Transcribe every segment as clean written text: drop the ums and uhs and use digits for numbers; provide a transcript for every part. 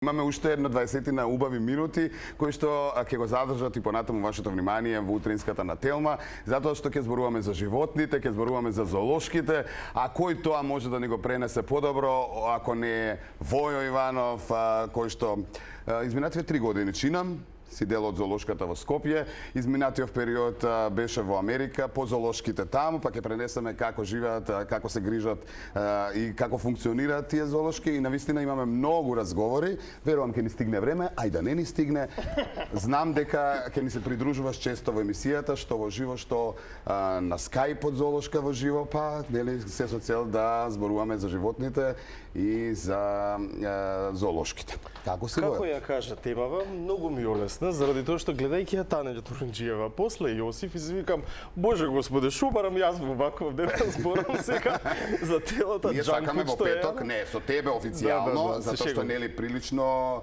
Имаме уште едно 20 на убави минути кои што ќе го задржат и понатаму вашето внимание во утринската на Телма, затоа што ќе зборуваме за животните, ќе зборуваме за зоолошките, а кој тоа може да ни го пренесе подобро ако не е Војо Иванов, кој што изминативе 3 години чинам си дел од зоолошката во Скопје. Изминатиот период беше во Америка, по зоолошките таму, па ќе пренесеме како живеат, како се грижат и како функционираат тие зоолошки. И навистина имаме многу разговори. Верувам ќе ни стигне време, а и да не ни стигне. Знам дека ќе ни се придружуваш често во емисијата, што во живо, што на Skype од зоолошка во живо, па нели се со цел да зборуваме за животните и за зоолошките. Како си Како ја кажа темава, многу ми олесна, заради тоа што гледајќи ја Танеја Туринџиева, после Јосиф, и си викам, Боже Господе, шо барам јас во ваков ден да зборам сега за телата Ние сакаме во петок, не, со тебе официјално, затоа што нели прилично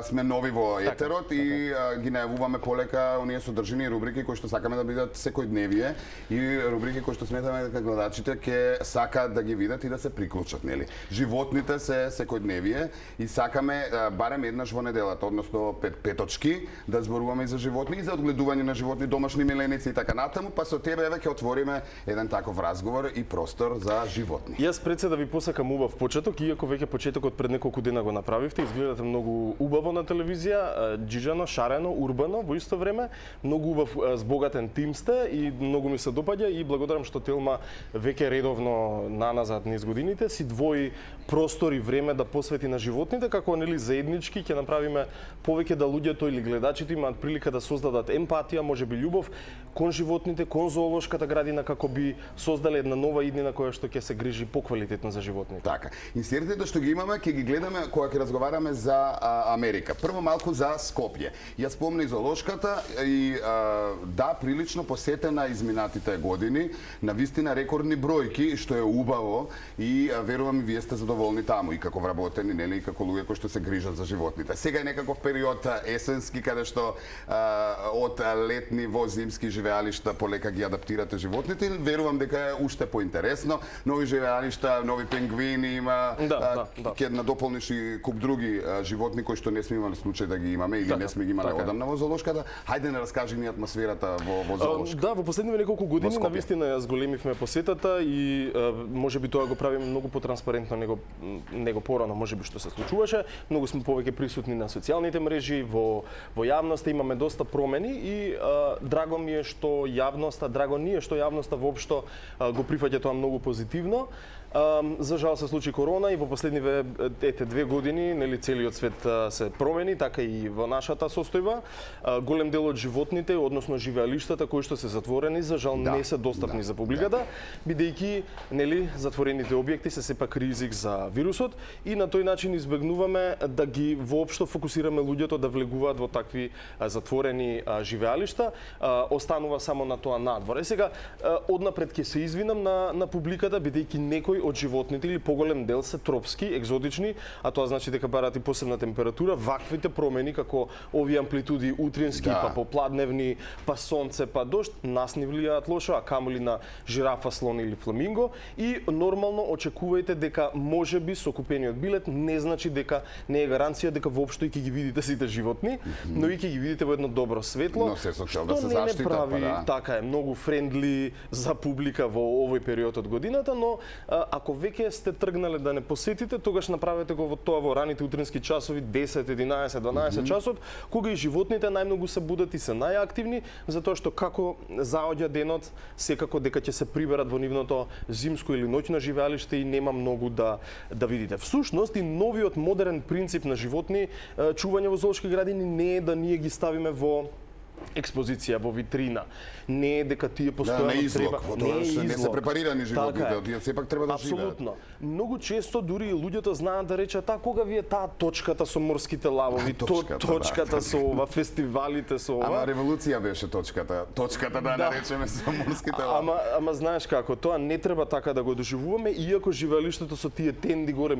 сме нови во етерот и ги најавуваме полека оние содржини и рубрики кои што сакаме да бидат секојдневие и рубрики кои што сметаме дека гледачите ќе сакаат да ги видат и да се приклучат, нели. Животните се секојдневие и сакаме барем еднаш во неделата, односно петочки, да зборуваме и за животни и за одгледување на животни, домашни миленици и така натаму, па со тебе еве ќе отвориме еден таков разговор и простор за животни. Јас пред се да ви посакам убав почеток, иако веќе почетокот пред неколку дена го направивте, изгледате многу убаво на телевизија, џиџано, шарено, урбано во исто време, многу убав збогатен тим сте и многу ми се допаѓа и благодарам што Телма веќе редовно наназад низ годините си двои простор и време да посвети на животните, како нели заеднички ќе направиме повеќе да луѓето или гледачите имаат прилика да создадат емпатија, можеби љубов кон животните, кон зоолошката градина, како би создале една нова иднина која што ќе се грижи поквалитетно за животните. Така. Инсеритите што ги имаме, ќе ги гледаме кога ќе разговараме за Америка. Прво малку за Скопје. Јас спомна и зоолошката и да, прилично посетена изминатите години, на вистина рекордни бројки, што е убаво и верувам и вие сте задоволни таму и како вработени, нели, и како луѓе кои што се грижат за животните. Сега е некаков период есенски каде што од летни во зимски живеалишта полека ги адаптирате животните. Верувам дека е уште поинтересно. Нови живеалишта, нови пингвини има, ќе надополниш и куп други животни кои што не сме имали случај да ги имаме или не сме ги имале одамна во зоолошката. Хајде не раскажи ни атмосферата во зоолошка. Да, во последниве неколку години навистина ја зголемивме посетата и можеби тоа го правиме многу потранспарентно него порано, можеби што се случуваше. Многу сме повеќе присутни на социјалните мрежи, во јавноста имаме доста промени и драго ми е што јавноста, драго ни е што јавноста воопшто го прифаќа тоа многу позитивно. За жал се случи корона и во последниве 2 години нели целиот свет се промени, така и во нашата состојба. Голем дел од животните, односно живеалиштата кои што се затворени, за жал не се достапни за публиката, бидејќи нели затворените објекти се сепак ризик за вирусот и на тој начин избегнуваме да ги воопшто фокусираме луѓето да влегуваат во такви затворени живеалишта. Останува само на тоа надвор. Сега однапред ќе се извинам на публиката, бидејќи некои од животните или поголем дел се тропски, екзотични, а тоа значи дека бараат и посебна температура. Ваквите промени како овие амплитуди утрински, па попладневни, па сонце, па дожд, нас ни влијаат лошо, а камоли на жирафа, слон или фламинго. И нормално очекувајте дека можеби со купениот билет не значи дека не е гаранција дека воопшто и ќе ги видите сите животни, но и ќе ги видите во едно добро светло. Но се со цел да се заштитат, така е, многу френдли за публика во овој период од годината, но ако веќе сте тргнале да не посетите, тогаш направете го тоа во раните утрински часови, 10, 11, 12 часот, кога и животните најмногу се будат и се најактивни, затоа што како заоѓа денот, секако дека ќе се приберат во нивното зимско или ноќно живеалиште и нема многу да видите. Всушност и новиот модерен принцип на животни чување во зоолошки градини не е да ние ги ставиме во експозиција, во витрина. Не е дека тие постојано треба, не се препарирани животните, тие сепак треба да живеат. Апсолутно. Многу често дури и луѓето знаат да речат кога ви е таа точката со морските лавови, точката со ова, фестивалите со ова. Ама револуција беше точката да наречеме со морските лавови. Ама знаеш како, тоа не треба така да го доживуваме, иако живеалиштето со тие тенди горе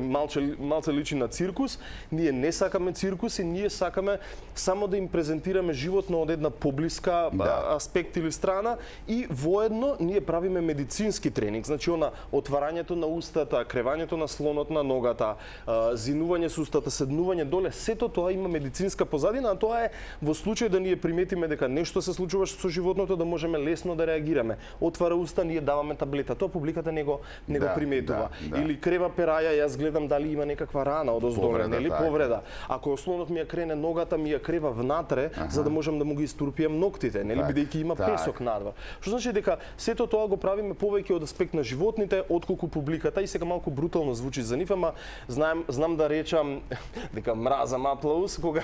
малце личи на циркус, ние не сакаме циркус и ние сакаме само да им презентираме животно од една поблиска аспект или страна и воедно ние правиме медицински тренинг, значи она отварањето на устата, кревањето на слонот на ногата, зинување со устата, седнување доле, сето тоа има медицинска позадина, а тоа е во случај да ние приметиме дека нешто се случува со животното, да можеме лесно да реагираме. Отвара уста, ние даваме таблета, тоа публиката не го приметува. Или крева пераја, јас гледам дали има некаква рана одоздоле, нели повреда. Ако слонот ми ја крене ногата, ми ја крева внатре, за да можам да му ги иструпијам ноктите, нели бидејќи има песок надвор. Што значи дека сето тоа го правиме повеќе од аспект на животните отколку публиката, и сега малку брутално звучи за нив, ама знам да речам дека мразам аплауз кога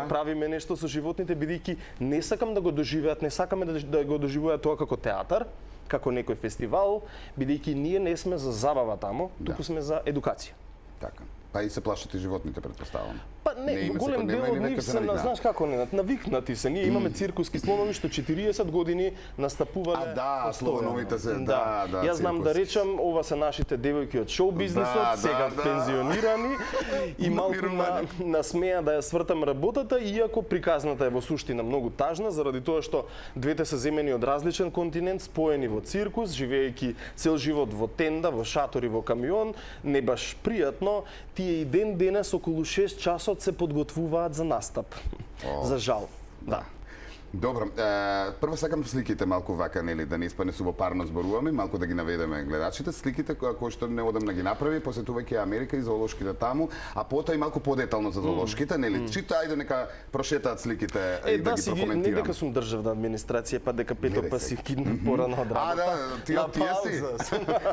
правиме нешто со животните, бидејќи не сакам да го доживеат, не сакаме да го доживуваат тоа како театар, како некој фестивал, бидејќи ние не сме за забава тамо, туку сме за едукација. Така. Па и се плашат и животните, претпоставам. Па не, голем дел од нив се, знаеш како не, навикнати се. Ние имаме циркуски слонови што 40 години настапувале. Слоновите се, Јас знам да речам, ова се нашите девојки од шоу бизнисот, сега пензионирани и малку насмеа да ја свртам работата, иако приказната е во суштина многу тажна, заради тоа што двете се земени од различен континент, споени во циркус, живеејќи цел живот во тенда, во шатори, во камион, не баш пријатно. Тие и ден денес околу 6 часот се подготвуваат за настап. За жал. Да. Добро, прво сакам сликите малку вака, нели, да не испадне субопарно зборуваме, малку да ги наведеме гледачите, сликите кои што не одам да ги направи, посетувајќи Америка и зоолошките таму, а потоа и малку подетално за зоолошките, нели, чита, ајде нека прошетаат сликите и да ги прокоментирам. Не дека сум државна администрација, па дека Пето па си кидна порано од работа. Тие си.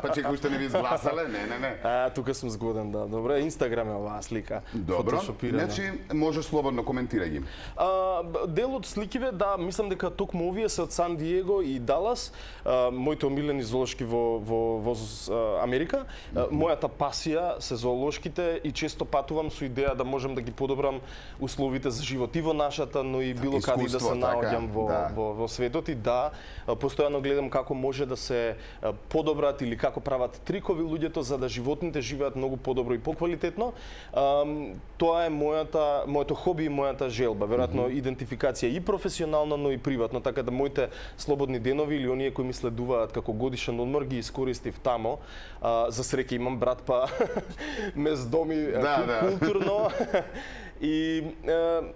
Па чека уште не ви изгласале, не. Тука сум згоден, да. Добре, Инстаграм е оваа слика. Добро, значи може слободно коментирај ги. Дел од сликиве, да, мислам дека токму овие се од Сан Диего и Далас, моите омилени зоолошки во Америка. Мојата пасија се зоолошките и често патувам со идеја да можам да ги подобрам условите за живот и во нашата, но и било каде да се наоѓам во светот. И да, постојано гледам како може да се подобрат или како прават трикови луѓето за да животните живеат многу подобро и поквалитетно. Тоа е моето хоби и мојата желба, веројатно идентификација и професионална, но и приватно, така да моите слободни денови или оние кои ми следуваат како годишен одмор ги искористив тамо. За среќа имам брат, па ме здоми културно. И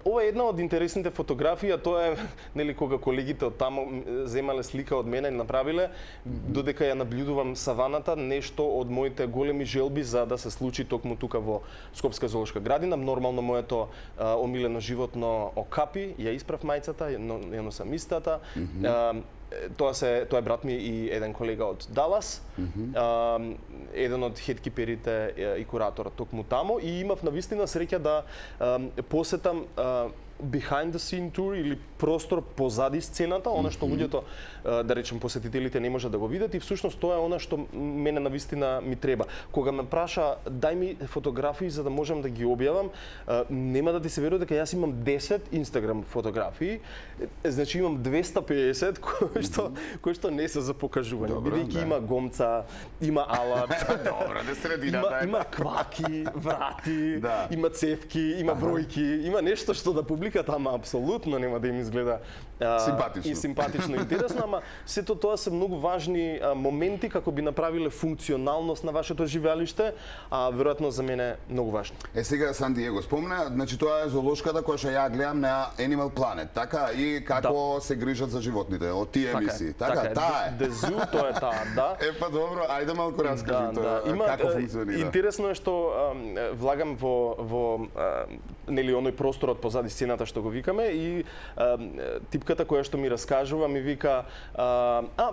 ова е една од интересните фотографии, а тоа е нели кога колегите од тамо земале слика од мене и направиле, додека ја наблюдувам саваната, нешто од моите големи желби за да се случи токму тука во Скопска зоолошка градина. Нормално моето омилено животно окапи, ја исправ мајцата, ја носам истата. Тоа е брат ми и еден колега од Далас, еден од хеткиперите и кураторот токму тамо, и имав навистина среќа да посетам behind the scene tour или простор позади сцената, она што луѓето, да речем посетителите, не можат да го видат, и всушност тоа е она што мене навистина ми треба. Кога ме праша дај ми фотографии за да можам да ги објавам, нема да ти се верува дека јас имам 10 Инстаграм фотографии, значи имам 250 кои што не се за покажување, бидејќи има гомца, има алат, има кваки, врати, има цевки, има бројки, има нешто што да публиката, ама апсолутно нема да им изгледа симпатично и интересно, ама сето тоа се многу важни моменти како би направиле функционалност на вашето живеалиште, а веројатно за мене многу важно. Сега Сан Диего спомна, значи тоа е зоолошката која што ја гледам на Animal Planet, така, и како се грижат за животните од тие емисии. Така, таа е. Дезу, тоа е таа, да. Па добро, ајде малку раскажи тоа, како функционира. Интересно е што влагам во нели оној просторот позади сцената што го викаме, и типката која што ми раскажува ми вика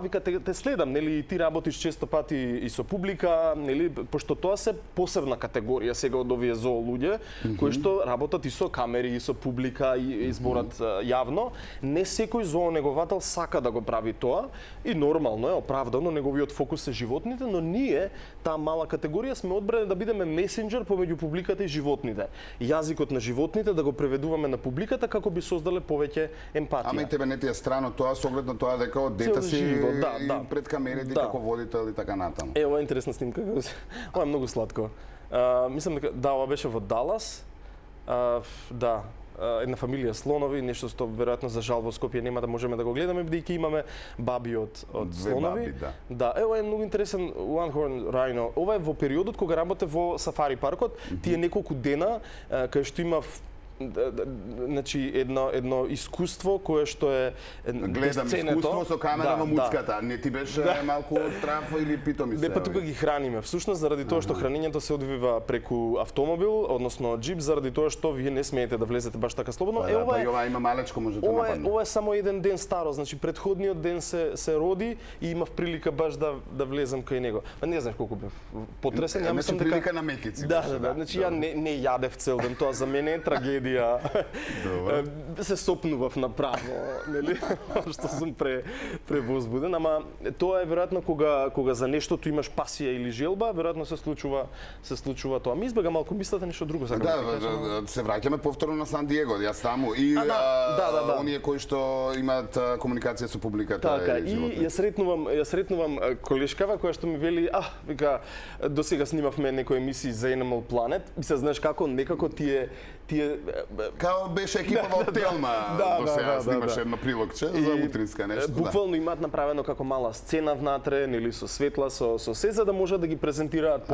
вика те следам, нели ти работиш често пати и со публика, нели, пошто тоа се посебна категорија сега од овие зоо луѓе кои што работат и со камери и со публика и зборат јавно. Не секој зоонеговател сака да го прави тоа и нормално е, оправдано, неговиот фокус е животните, но ние, таа мала категорија, сме одбрани да бидеме месенџер помеѓу публиката и животните. Јазикот на животните да го преведуваме на публиката како би создале повеќе емпатија. Ама и тебе не ти е страно тоа со оглед на тоа дека од дете си пред камерите како водител и така натаму. Ова е интересна снимка. Ова е многу сладко. Мислам дека ова беше во Далас. Да, една фамилија слонови, нешто што веројатно за жал во Скопје нема да можеме да го гледаме, бидејќи имаме баби од слонови. Баби, да. Ова е многу интересен One Horn Rhino. Ова е во периодот кога работев во сафари паркот, тие неколку дена кај што имав значи едно искуство кое што е гледам искуство со камера во муцката. Не ти беше малку страф или питоми се? Не, па тука ги храниме. Всушност заради тоа што хранењето се одвива преку автомобил, односно джип, заради тоа што вие не смеете да влезете баш така слободно. Ова има малечко може да нападне. Ова е само еден ден старо, значи претходниот ден се роди и имав прилика баш да влезам кај него. Па не знаеш колку бев потресен, ја мислам дека прилика на мекици. Да, значи ја не јадев цел ден, тоа за мене е трагедија. Се сопнував направо, нели? Што сум превозбуден, ама тоа е веројатно кога за нештото имаш пасија или желба, веројатно се случува тоа. Ми избега малку мислата нешто друго сакам да кажам. Се враќаме повторно на Сан Диего, јас таму и оние кои што имаат комуникација со публиката. Така, и ја сретнувам колешкава која што ми вели, вика, досега снимавме некои емисии за Animal Planet, и се знаеш како некако тие као беше екипа во Телма, до сега снимаше едно прилогче за утринска нешто. Буквално имаат направено како мала сцена внатре, нели со светла, со се за да можат да ги презентираат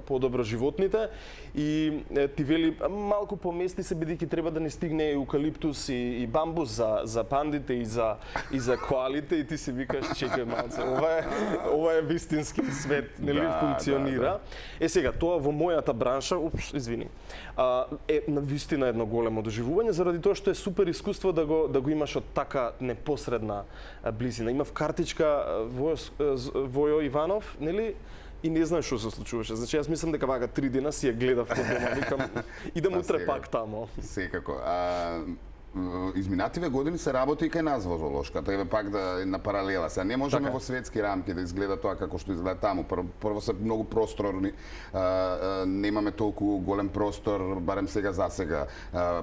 подобро животните, и ти вели малку помести се бидејќи треба да не стигне еукалиптус и бамбус за пандите и за коалите, и ти си викаш чекај малце, ова е вистински свет, нели функционира. Сега тоа во мојата бранша, извини, е навистина едно големо доживување, заради тоа што е супер искуство да го имаш од така непосредна близина. Имав картичка Војо Иванов, нели? И не знаеш што се случуваше. Значи јас мислам дека вака 3 дена си ја гледав тоа дома, викам идам утре пак тамо. Секако. Изминативе години се работи и кај нас во зоолошката, еве пак на паралела. Сега не можеме во светски рамки да изгледа тоа како што изгледа таму. Прво се многу просторни, немаме толку голем простор, барем сега за сега.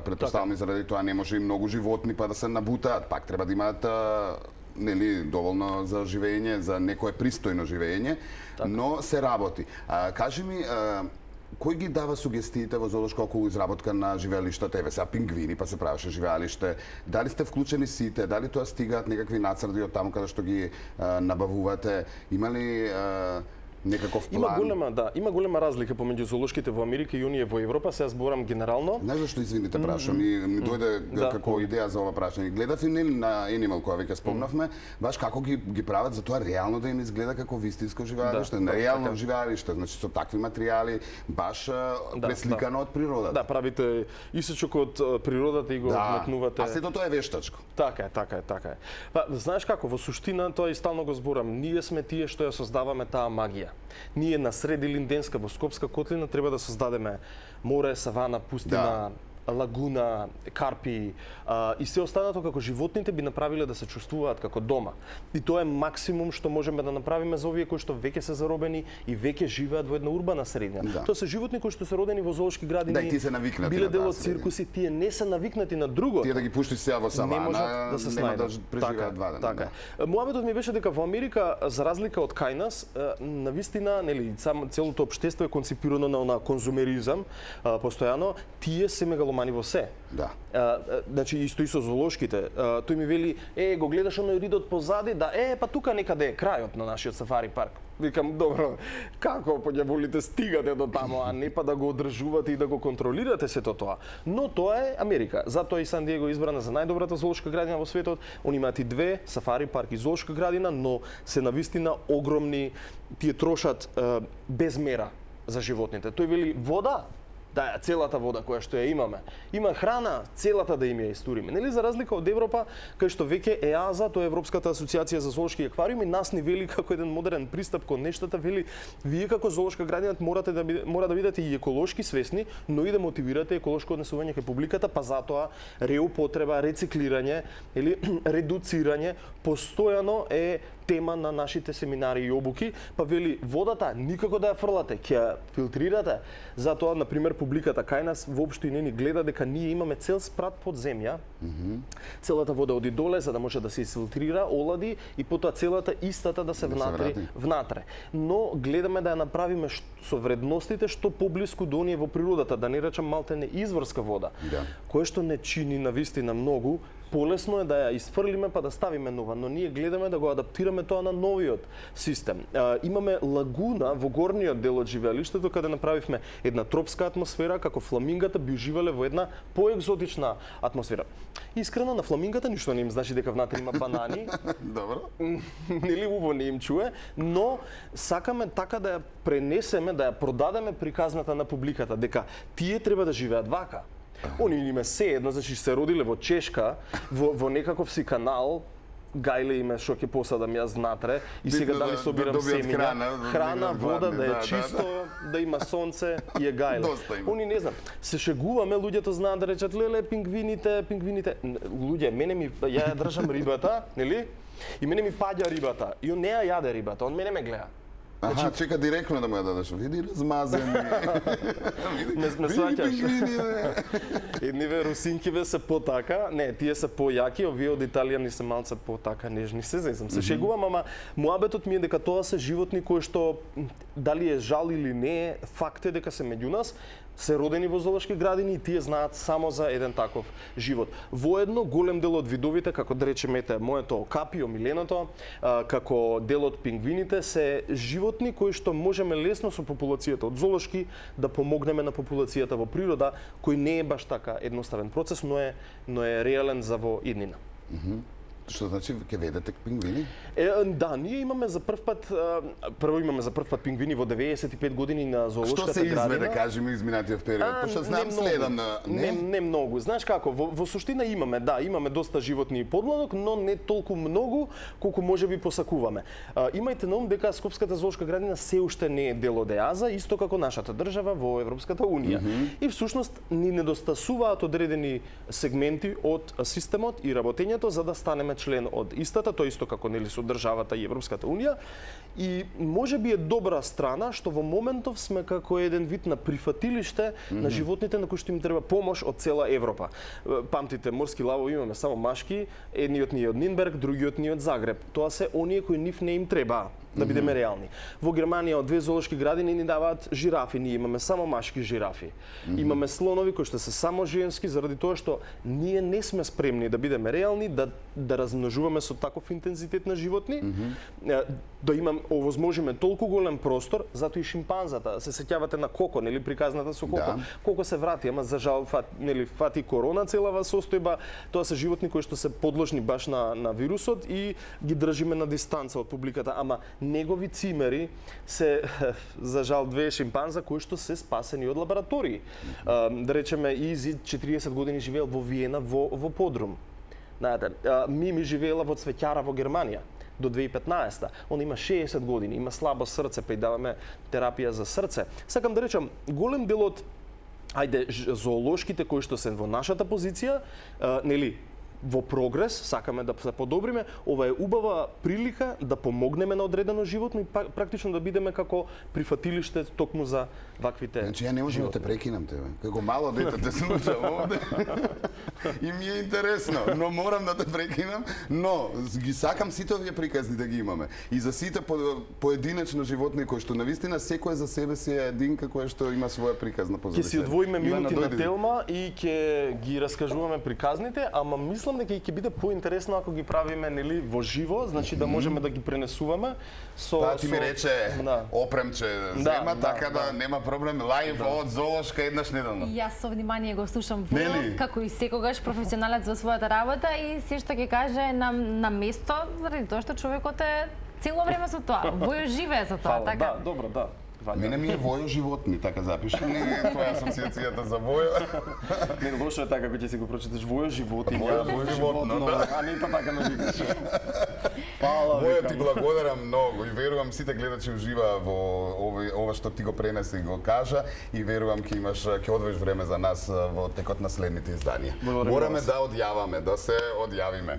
Претпоставам и заради тоа не може и многу животни па да се набутаат. Пак треба да имаат нели доволно за живење, за некое пристојно живење, но се работи. Кажи ми, кој ги дава сугестиите во зоолошка околу изработка на живеалиштата? Еве сега пингвини, па се правеше живеалиште. Дали сте вклучени сите? Дали тоа стигаат некакви нацрди од таму каде што ги набавувате? Има ли некаков план? Има голема разлика помеѓу зоолошките во Америка и оние во Европа, се зборам генерално. Знаеш зашто, извините, прашам, ми дојде како идеја за ова прашање. Гледав и на Animal, која веќе спомнавме, баш како ги прават за тоа реално да им изгледа како вистинско живеалиште, реално живеалиште, значи со такви материјали, баш пресликано од природата. Да, правите исечок од природата и го вметнувате. А сето тоа е вештачко. Така е. Па, знаеш како, во суштина, тоа и стално го зборам, ние сме тие што ја создаваме таа магија. Ние на сред Илинденска во Скопска котлина треба да создадеме море, савана, пустина, лагуна, карпи и се останато како животните би направиле да се чувствуваат како дома. И тоа е максимум што можеме да направиме за овие кои што веќе се заробени и веќе живеат во една урбана средина. Тоа се животни кои што се родени во зоолошки градини. Да, и тие се навикнати. Биле дел од циркуси, тие не се навикнати на друго. Тие да ги пуштиш сега во савана, не можат да се снајдат. Преживеат 2 дена. Така. Муабетот ми беше дека во Америка, за разлика од кај нас, навистина, нели, целото општество е конципирано на конзумеризам, постојано, тие се мегаломани во се. Да. Значи исто и со зоолошките. Тој ми вели, го гледаш оној ридот позади, па тука некаде е крајот на нашиот сафари парк. Викам, добро, како поѓаволите стигате до таму, а не па да го одржувате и да го контролирате сето тоа. Но тоа е Америка. Затоа и Сан Диего е избрана за најдобрата зоолошка градина во светот. Они имаат и 2 сафари парк и зоолошка градина, но се навистина огромни, тие трошат без мера за животните. Тој вели, вода, да, целата вода која што ја имаме. Има храна, целата да им ја истуриме. Нели, за разлика од Европа, кај што веќе ЕАЗа, тоа е Европската асоциација за зоолошки аквариуми, нас ни вели како еден модерен пристап кон нештата, вели, вие како зоолошка градина мора да бидете и еколошки свесни, но и да мотивирате еколошко однесување кај публиката, па затоа реупотреба, рециклирање или редуцирање постојано е тема на нашите семинари и обуки, па вели водата никако да ја фрлате, ќе ја филтрирате. Затоа, на пример, публиката кај нас воопшто и не ни гледа дека ние имаме цел спрат под земја. Целата вода оди доле за да може да се изфилтрира, олади и потоа целата истата да се внатре. Но гледаме да ја направиме со вредностите што поблиску до оние во природата, да не речам малтене изворска вода, кое што не чини навистина многу. Полесно е да ја изфрлиме па да ставиме нова, но ние гледаме да го адаптираме тоа на новиот систем. Имаме лагуна во горниот дел од живеалиштето каде направивме една тропска атмосфера, како фламингата би уживале во една поекзотична атмосфера. Искрено на фламингата ништо не им значи дека внатре има банани. Добро. Нели уво не им чуе, но сакаме така да ја пренесеме, да ја продадеме приказната на публиката дека тие треба да живеат вака. Они име се едно, значи се родиле во Чешка, во некаков си канал, гајле име што ќе посадам јас внатре и сега дали собирам семиња, храна, вода, да е чисто, да има сонце и е гајле. Они не знам, се шегуваме, луѓето знаат да речат леле пингвините. Луѓе, мене ми ја држам рибата, нели? И мене ми паѓа рибата. И он не ја јаде рибата, он мене ме гледа. Аха, чека директно да му ја дадеш. Види размазени. Не сваќаш. Едниве русинкиве се потака, не, тие се појаки, овие од Италија ни се малце потака нежни се, знам се шегувам, ама муабетот ми е дека тоа се животни кои што дали е жал или не, факт е дека се меѓу нас, се родени во зоолошки градини и тие знаат само за еден таков живот. Воедно голем дел од видовите, како да речеме моето окапи, омиленото, како дел од пингвините се животни кои што можеме лесно со популацијата од зоолошки да помогнеме на популацијата во природа, кој не е баш така едноставен процес, но е реален за во иднина. Што значи ќе ведете пингвини? Да, ние имаме за прв пат пингвини во 95 години на зоолошката градина. Што се изведе, кажи ми, изминатиот период? Пошто знам следам на... Не многу. Знаеш како, во суштина имаме доста животни подмладок, но не толку многу колку можеби посакуваме. Имајте на ум дека Скопската зоолошка градина се уште не е дел од ЕАЗа, исто како нашата држава во Европската унија. И всушност ни недостасуваат одредени сегменти од системот и работењето за да станеме член од истата, тоа исто како нели со државата и Европската унија, и можеби е добра страна што во моментов сме како еден вид на прифатилиште на животните на кои што им треба помош од цела Европа. Памтите, морски лавови имаме само машки, едниот ни е од Нинберг, другиот ни е од Загреб. Тоа се оние кои нив не им треба, да бидеме реални. Во Германија од 2 зоолошки градини ни даваат жирафи, ние имаме само машки жирафи. Имаме слонови кои што се само женски заради тоа што ние не сме спремни да бидеме реални, да размножуваме со таков интензитет на животни, да овозможиме толку голем простор, затоа и шимпанзата, се сеќавате на Коко, нели приказната со Коко. Коко се врати, ама за жал фати корона целава состојба, тоа се животни кои што се подложни баш на вирусот и ги држиме на дистанца од публиката, ама негови цимери се за жал 2 шимпанза кои што се спасени од лаборатории. Да речеме Изи 40 години живеел во Виена во подрум. Знаете, Мими живеела во цвеќара во Германија до 2015-та. Он има 60 години, има слабо срце, па и даваме терапија за срце. Сакам да речам, голем дел од зоолошките кои што се во нашата позиција, нели, во прогрес, сакаме да се подобриме, ова е убава прилика да помогнеме на одредено животно и практично да бидеме како прифатилиште токму за ваквите. Значи ја не можам да те прекинам тебе. Како мало дете те слушам овде. И ми е интересно, но морам да те прекинам, но ги сакам сите овие приказни да ги имаме. И за сите поединечно животни кои што навистина секој за себе си е единка кој што има своја приказна позади себе. Ќе си одвоиме минути на Телма и ќе ги раскажуваме приказните, ама мислам дека ќе биде поинтересно ако ги правиме нели во живо, значи да можеме да ги пренесуваме со ти ми рече опремче зема, така да нема проблем, лајв од зоолошка еднаш неделно. Јас со внимание го слушам Војо, како и секогаш професионалец во својата работа и се што ќе каже на место, заради тоа што човекот е цело време со тоа. Војо живее со тоа, така? Да, добро, да. Мене ми е Војо животни, така запиши. Не е тоа асоциацијата за Војо. Не, лошо е така, ако ќе си го прочиташ Војо животни, Војо животно, а не така не викаш. Војо, ти благодарам многу и верувам сите гледачи уживаа во ова што ти го пренеси и го кажа и верувам ќе одвоиш време за нас во текот на следните изданија. Мораме да одјаваме, да се одјавиме.